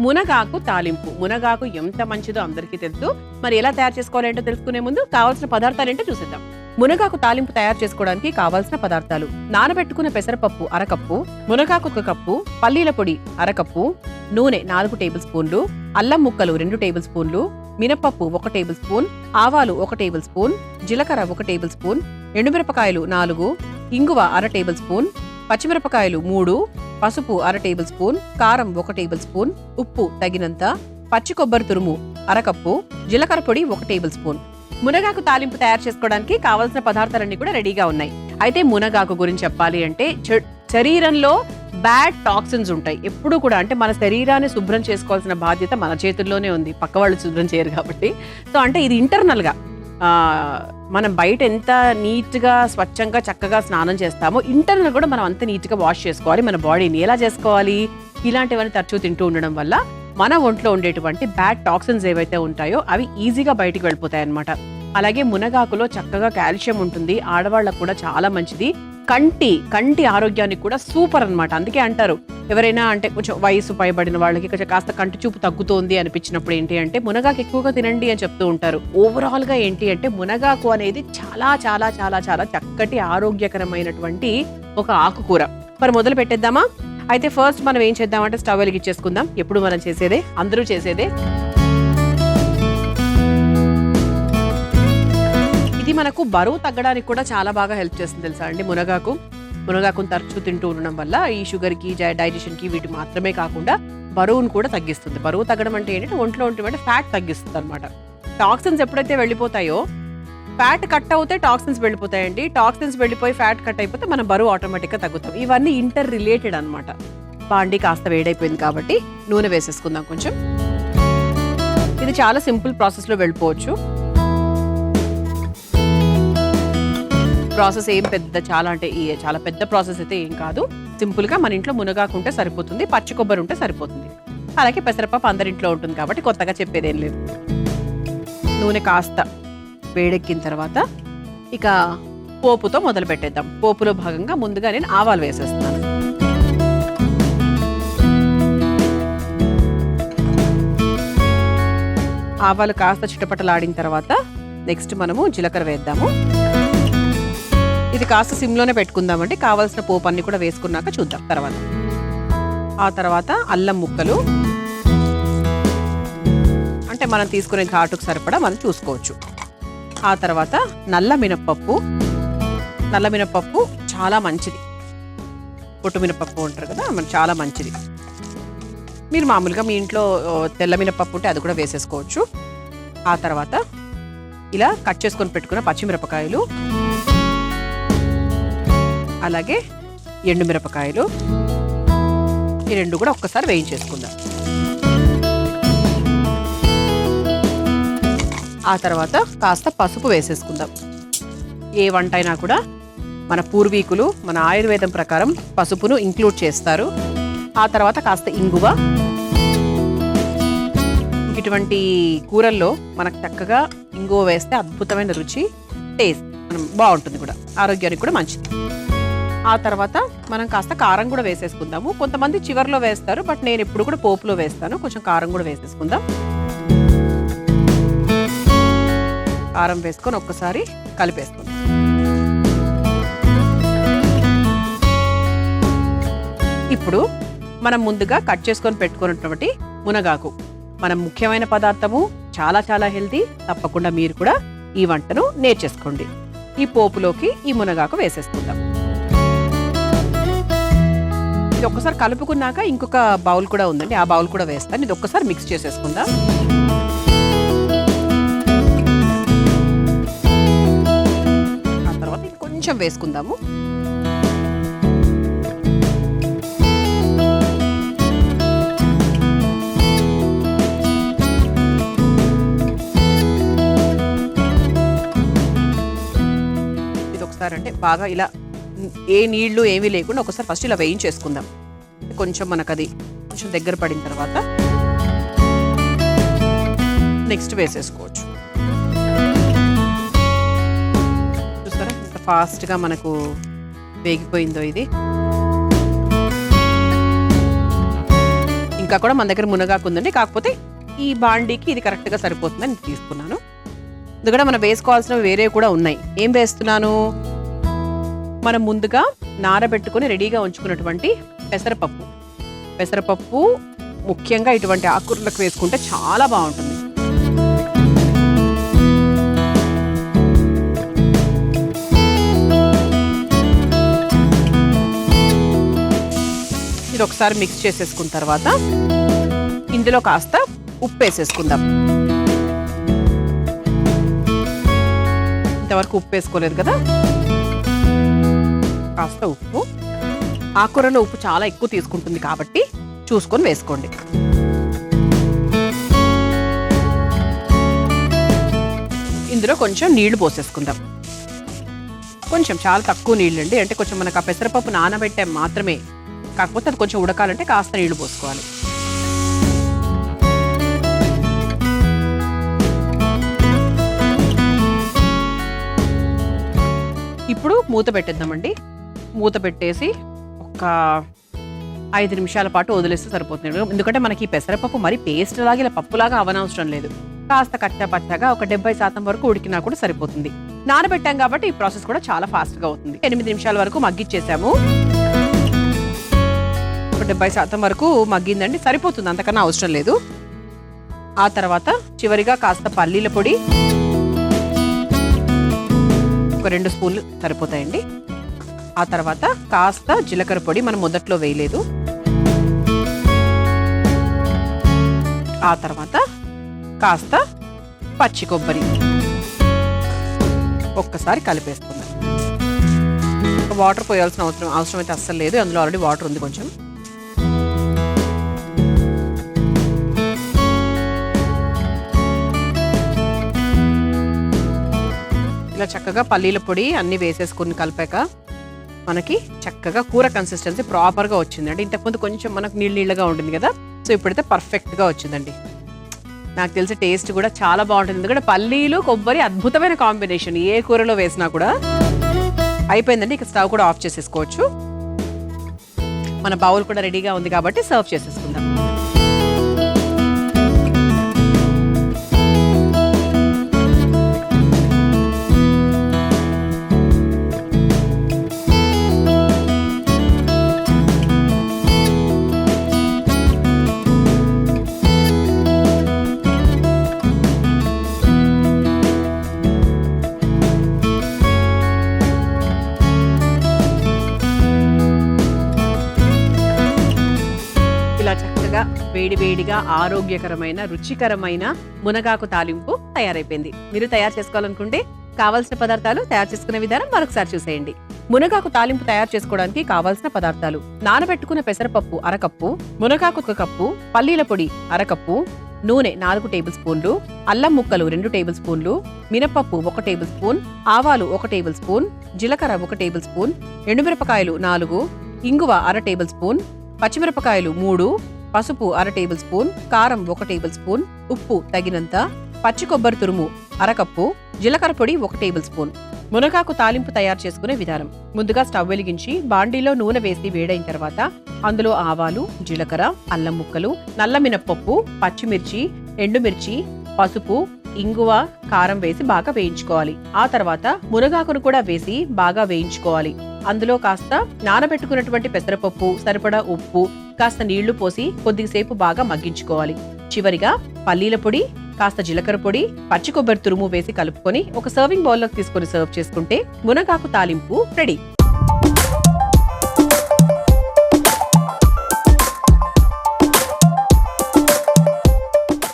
మునగాకు తాలింపు. మునగాకు ఎంత మంచిదో అందరికీ తెలుసు. మరి ఎలా తయారు చేసుకోవాలంటో తెలుసుకునే ముందు కావాల్సిన పదార్థాలు ఏంటో చూసేద్దాం. మునగాకు తాలింపు తయారు చేసుకోవడానికి కావాల్సిన పదార్థాలు: నానబెట్టుకున్న పెసరపప్పు అరకప్పు, మునగాకు 1 కప్పు, పల్లీల పొడి అరకప్పు, నూనె 4 టేబుల్ స్పూన్లు, అల్లం ముక్కలు 2 టేబుల్ స్పూన్లు, మినపప్పు 1 టేబుల్ స్పూన్, ఆవాలు 1 టేబుల్ స్పూన్, జీలకర్ర 1 టేబుల్ స్పూన్, ఎండుమిరపకాయలు 4, ఇంగువ 1/2 టేబుల్ స్పూన్, పచ్చిమిరపకాయలు 3, పసుపు 1/2 టేబుల్ స్పూన్, కారం 1 టేబుల్ స్పూన్, ఉప్పు తగినంత, పచ్చి కొబ్బరి తురుము అరకప్పు, జీలకర్ర పొడి 1 టేబుల్ స్పూన్. మునగాకు తాలింపు తయారు చేసుకోవడానికి కావాల్సిన పదార్థాలన్నీ కూడా రెడీగా ఉన్నాయి. అయితే మునగాకు గురించి చెప్పాలి అంటే శరీరంలో బ్యాడ్ టాక్సిన్స్ ఉంటాయి ఎప్పుడు కూడా. అంటే మన శరీరాన్ని శుభ్రం చేసుకోవాల్సిన బాధ్యత మన చేతుల్లోనే ఉంది, పక్క వాళ్ళు శుభ్రం చేయరు కాబట్టి. సో అంటే ఇది ఇంటర్నల్గా మనం బయట ఎంత నీట్గా స్వచ్ఛంగా చక్కగా స్నానం చేస్తామో ఇంటర్నల్ కూడా మనం అంత నీట్గా వాష్ చేసుకోవాలి మన బాడీని. ఎలా చేసుకోవాలి? ఇలాంటివన్నీ తరచూ తింటూ ఉండడం వల్ల మన ఒంట్లో ఉండేటువంటి బ్యాడ్ టాక్సిన్స్ ఏవైతే ఉంటాయో అవి ఈజీగా బయటికి వెళ్ళిపోతాయి అన్నమాట. అలాగే మునగాకులో చక్కగా కాల్షియం ఉంటుంది, ఆడవాళ్ళకు కూడా చాలా మంచిది. కంటి ఆరోగ్యానికి కూడా సూపర్ అన్నమాట. అందుకే అంటారు ఎవరైనా అంటే కొంచెం వయసు పైబడిన వాళ్ళకి కొంచెం కాస్త కంటి చూపు తగ్గుతోంది అనిపించినప్పుడు ఏంటి అంటే మునగాకు ఎక్కువగా తినండి అని చెప్తూ ఉంటారు. ఓవరాల్ గా ఏంటి అంటే మునగాకు అనేది చాలా చాలా చాలా చాలా చక్కటి ఆరోగ్యకరమైనటువంటి ఒక ఆకుకూర. మరి మొదలు పెట్టేద్దామా? అయితే ఫస్ట్ మనం ఏం చేద్దామంటే స్టవ్ వెలిగించేసుకుందాం. ఎప్పుడు మనం చేసేదే, అందరూ చేసేదే. ఇది మనకు బరువు తగ్గడానికి కూడా చాలా బాగా హెల్ప్ చేస్తుంది తెలుసా అండి మునగాకును తరచూ తింటూ ఉండడం వల్ల ఈ షుగర్కి, డైజెషన్కి వీటి మాత్రమే కాకుండా బరువును కూడా తగ్గిస్తుంది. బరువు తగ్గడం అంటే ఏంటంటే ఒంట్లో ఉంటే ఫ్యాట్ తగ్గిస్తుంది అనమాట. టాక్సిన్స్ ఎప్పుడైతే వెళ్ళిపోతాయో, ఫ్యాట్ కట్ అవుతే టాక్సిన్స్ వెళ్ళిపోతాయండి. టాక్సిన్స్ వెళ్ళిపోయి ఫ్యాట్ కట్ అయిపోతే మన బరువు ఆటోమేటిక్గా తగ్గుతాం. ఇవన్నీ ఇంటర్ రిలేటెడ్ అనమాట. బాండి కాస్త వేడైపోయింది కాబట్టి నూనె వేసేసుకుందాం కొంచెం. ఇది చాలా సింపుల్ ప్రాసెస్లో వెళ్ళిపోవచ్చు. ప్రాసెస్ ఏం పెద్ద చాలా పెద్ద ప్రాసెస్ అయితే ఏం కాదు. సింపుల్గా మన ఇంట్లో మునగాకు ఉంటే సరిపోతుంది, పచ్చి కొబ్బరి ఉంటే సరిపోతుంది. అలాగే పెసరపప్పు అందరింట్లో ఉంటుంది కాబట్టి కొత్తగా చెప్పేదేం లేదు. నూనె కాస్త వేడెక్కిన తర్వాత ఇక పోపుతో మొదలు పెట్టేద్దాం. పోపులో భాగంగా ముందుగా నేను ఆవాలు వేసేస్తున్నాను. ఆవాలు కాస్త చిటపటలాడిన తర్వాత నెక్స్ట్ మనము జీలకర్ర వేద్దాము. ఇది కాస్త సిమ్లోనే పెట్టుకుందామండి. కావాల్సిన పోపు అన్ని కూడా వేసుకున్నాక చూద్దాం తర్వాత. ఆ తర్వాత అల్లం ముక్కలు, అంటే మనం తీసుకునే ఘాటుకు సరిపడా మనం చూసుకోవచ్చు. ఆ తర్వాత నల్ల మినపప్పు చాలా మంచిది. పొట్టు మినపప్పు ఉంటారు కదా, మనకు చాలా మంచిది. మీరు మామూలుగా మీ ఇంట్లో తెల్ల మినపప్పు ఉంటే అది కూడా వేసేసుకోవచ్చు. ఆ తర్వాత ఇలా కట్ చేసుకొని పెట్టుకున్న పచ్చిమిరపకాయలు, అలాగే ఎండుమిరపకాయలు, ఈ రెండు కూడా ఒక్కసారి వేయించేసుకుందాం. ఆ తర్వాత కాస్త పసుపు వేసేసుకుందాం. ఏ వంట అయినా కూడా మన పూర్వీకులు మన ఆయుర్వేదం ప్రకారం పసుపును ఇంక్లూడ్ చేస్తారు. ఆ తర్వాత కాస్త ఇంగువ. ఇటువంటి కూరల్లో మనకు చక్కగా ఇంగువ వేస్తే అద్భుతమైన రుచి, టేస్ట్ బాగుంటుంది కూడా, ఆరోగ్యానికి కూడా మంచిది. ఆ తర్వాత మనం కాస్త కారం కూడా వేసేసుకుందాము. కొంతమంది చివర్లో వేస్తారు, బట్ నేను ఎప్పుడు కూడా పోపులో వేస్తాను. కొంచెం కారం కూడా వేసేసుకుందాం. కారం వేసుకొని ఒక్కసారి కలిపేసుకుందాం. ఇప్పుడు మనం ముందుగా కట్ చేసుకొని పెట్టుకున్నటువంటి మునగాకు, మన ముఖ్యమైన పదార్థము, చాలా చాలా హెల్తీ. తప్పకుండా మీరు కూడా ఈ వంటను నేర్చేసుకోండి. ఈ పోపులోకి ఈ మునగాకు వేసేసుకుందాం. ఇది ఒక్కసారి కలుపుకున్నాక ఇంకొక బౌల్ కూడా ఉందండి, ఆ బౌల్ కూడా వేస్తాను. ఇది ఒక్కసారి మిక్స్ చేసేసుకుందాం. ఆ తర్వాత ఇంకొంచెం వేసుకుందాము. ఇది ఒకసారి అంటే బాగా ఇలా ఏ నీళ్లు ఏమీ లేకుండా ఒకసారి ఫస్ట్ ఇలా వేయించేసుకుందాం. కొంచెం మనకు అది కొంచెం దగ్గర పడిన తర్వాత నెక్స్ట్ వేసేసుకోవచ్చు. చూస్తారా ఎంత ఫాస్ట్గా మనకు వేగిపోయిందో ఇది. ఇంకా కూడా మన దగ్గర మునగాకు ఉందండి, కాకపోతే ఈ బాండీకి ఇది కరెక్ట్గా సరిపోతుందని తీసుకున్నాను. ఎందుకంటే మనం వేసుకోవాల్సినవి వేరే కూడా ఉన్నాయి. ఏం వేస్తున్నాను, మనం ముందుగా నానబెట్టుకుని రెడీగా ఉంచుకున్నటువంటి పెసరపప్పు. పెసరపప్పు ముఖ్యంగా ఇటువంటి ఆకుకూరలకు వేసుకుంటే చాలా బాగుంటుంది. ఇది ఒకసారి మిక్స్ చేసేసుకున్న తర్వాత ఇందులో కాస్త ఉప్పు వేసేసుకుందాం. ఇంతవరకు ఉప్పు వేసుకోలేదు కదా, కాస్త ఉప్పు. ఆకుకూరలో ఉప్పు చాలా ఎక్కువ తీసుకుంటుంది కాబట్టి చూసుకొని వేసుకోండి. ఇందులో కొంచెం నీళ్లు పోసేసుకుందాం. కొంచెం, చాలా తక్కువ నీళ్ళండి, అంటే కొంచెం మనకు ఆ పెసరపప్పు నానబెట్టే మాత్రమే, కాకపోతే అది కొంచెం ఉడకాలంటే కాస్త నీళ్లు పోసుకోవాలి. ఇప్పుడు మూత పెట్టేద్దామండి. మూత పెట్టేసి ఒక 5 నిమిషాల పాటు వదిలేస్తే సరిపోతుంది. ఎందుకంటే మనకి పెసరపప్పు మరి పేస్ట్ లాగా ఇలా పప్పులాగా అవనవసరం లేదు. కాస్త కచ్చా పచ్చగా ఒక 70% వరకు ఉడికినా కూడా సరిపోతుంది. నానబెట్టాం కాబట్టి ఈ ప్రాసెస్ కూడా చాలా ఫాస్ట్గా అవుతుంది. 8 నిమిషాల వరకు మగ్గిచ్చేసాము. ఒక 70% వరకు మగ్గిందండి, సరిపోతుంది, అంతకన్నా అవసరం లేదు. ఆ తర్వాత చివరిగా కాస్త పల్లీల పొడి ఒక 2 స్పూన్లు సరిపోతాయండి. ఆ తర్వాత కాస్త జీలకర్ర పొడి, మనం మొదట్లో వేయలేదు. ఆ తర్వాత కాస్త పచ్చి కొబ్బరి ఒక్కసారి కలిపేసుకుందాం. వాటర్ పోయాల్సిన అవసరం అయితే అస్సలు లేదు, అందులో ఆల్రెడీ వాటర్ ఉంది కొంచెం. ఇలా చక్కగా పల్లీల పొడి అన్ని వేసేసుకుని కలిపాక మనకి చక్కగా కూర కన్సిస్టెన్సీ ప్రాపర్గా వచ్చిందండి. ఇంతకుముందు కొంచెం మనకు నీళ్ళగా ఉంటుంది కదా, సో ఇప్పుడైతే పర్ఫెక్ట్గా వచ్చిందండి. నాకు తెలిసి టేస్ట్ కూడా చాలా బాగుంటుంది, ఎందుకంటే పల్లీలు కొబ్బరి అద్భుతమైన కాంబినేషన్, ఏ కూరలో వేసినా కూడా. అయిపోయిందండి, ఇక స్టవ్ కూడా ఆఫ్ చేసేసుకోవచ్చు. మన బౌల్ కూడా రెడీగా ఉంది కాబట్టి సర్వ్ చేసేసుకుందాం. వేడివేడిగా ఆరోగ్యకరమైన రుచికరమైన మునగాకు తాలింపు తయారైపోయింది. మీరు తయారు చేసుకోవాలనుకుంటే కావాల్సిన పదార్థాలు, తయారు చేసుకునే విధానం మరొకసారి చూసేయండి. మునగాకు తాలింపు తయారు చేసుకోవడానికి కావాల్సిన పదార్థాలు: నానబెట్టుకున్న పెసరపప్పు 1 కప్పు, మునగాకు 1 కప్పు, పల్లీల పొడి 1 కప్పు, నూనె 4 టేబుల్ స్పూన్లు, అల్లం ముక్కలు 2 టేబుల్ స్పూన్లు, మినపప్పు 1 టేబుల్ స్పూన్, ఆవాలు 1 టేబుల్ స్పూన్, జీలకర్ర 1 టేబుల్ స్పూన్, ఎండుమిరపకాయలు 4, ఇంగువ 1/2 టేబుల్ స్పూన్, పచ్చిమిరపకాయలు 3, పసుపు 1/2 టేబుల్ స్పూన్, కారం 1 టేబుల్ స్పూన్, ఉప్పు తగినంత, పచ్చి కొబ్బరి తురుము 1 కప్పు, జీలకర్ర పొడి 1 టేబుల్ స్పూన్. మునగాకు తాలింపు తయారు చేసుకునే విధానం: ముందుగా స్టవ్ వెలిగించి బాండీలో నూనె వేసి వేడైన తర్వాత అందులో ఆవాలు, జీలకర్ర, అల్లం ముక్కలు, నల్ల మినప్పప్పు, పచ్చిమిర్చి, ఎండుమిర్చి, పసుపు, ఇంగువ, కారం వేసి బాగా వేయించుకోవాలి. ఆ తర్వాత మునగాకును కూడా వేసి బాగా వేయించుకోవాలి. అందులో కాస్త నానబెట్టుకున్నటువంటి పెసరపప్పు, సరిపడా ఉప్పు, కాస్త నీళ్లు పోసి కొద్దిసేపు బాగా మగ్గించుకోవాలి. చివరిగా పల్లీల పొడి, కాస్త జీలకర్ర పొడి, పచ్చి కొబ్బరి తురుము వేసి కలుపుకొని ఒక సర్వింగ్ బౌల్లోకి తీసుకొని సర్వ్ చేసుకుంటే మునగాకు తాలింపు రెడీ.